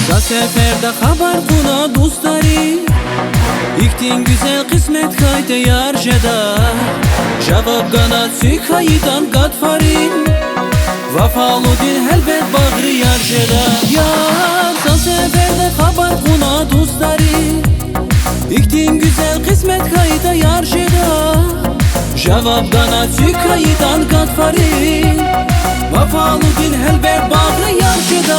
Da seferde haber buna dostları, İktin güzel kısmet kaydı yarjada. Cevap kanat sükayıdan gadfarin, Vafalı dil helbet bağrı yarjada. Yar da seferde haber buna dostları, İktin güzel kısmet kaydı yarjada. Cevap kanat sükayıdan gadfarin, Vafalı dil helbet bağrı yarjada.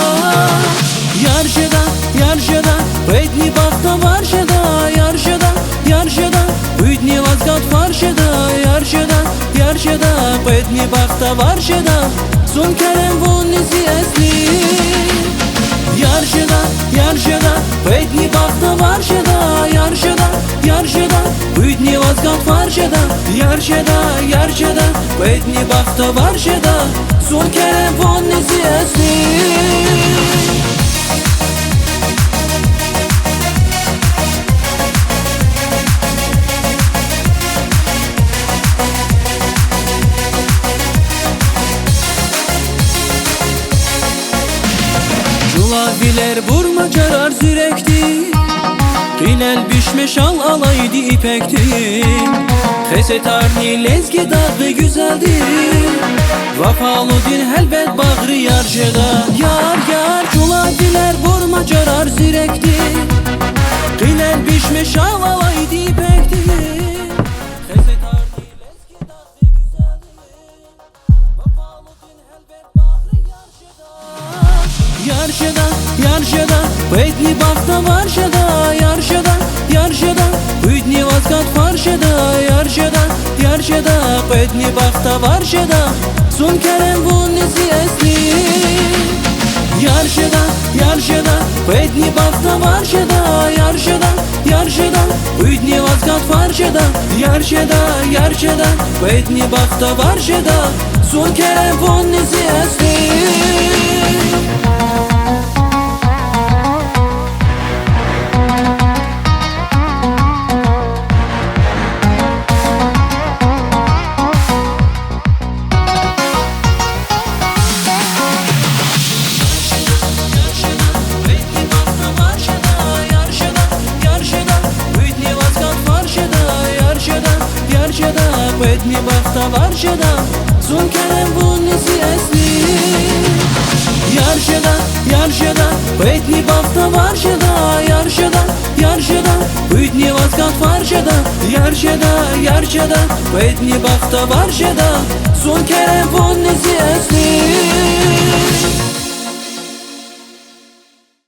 Yarjada, yarjada, Bedni bakta varjada. Yarjada, yarjada, Üdni vazgat varjada. Yarjada, yarjada, Bedni bakta varjada. Son kerem bu nizi esli. Yarjada, yarjada, Bedni bakta varjada. Yarjada, yarjada, Üdni vazgat varjada. Yarjada, yarjada, Bedni bakta varjada. Son kerem bu nizi esli. Biler vurma carar zürekti, Qilel bişme şal alaydı ipekti. Xesetarni lezgi dağı güzeldi, Vafalı din helbet bağrı yarjada. Yar yar cula biler vurma carar zürekti, Qilel bişme şal alaydı ipekti. Xesetarni lezgi dağı güzeldi, Vafalı din helbet bağrı yarjada. Yarjada, yarjada, Bedni bakta varjada. Yarjada, yarjada, Üdni vazgat varjada. Yarjada, yarjada, Bedni bakta varjada. Son kerem bu nizi esli. Yarjada, yarjada, Bedni bakta varjada. Yarjada, yarjada, Üdni vazgat varjada. Yarjada, yarjada, Bedni bakta varjada. Son kerem bu nizi esli. Bedni bakta varjada. Son kerem bu nizi esli. Yarjada, yarjada, Bedni bakta varjada. Yarjada, yarjada, Üdni vazgat varjada. Yarjada, yarjada, Bedni bakta varjada. Son kerem bu nizi esli.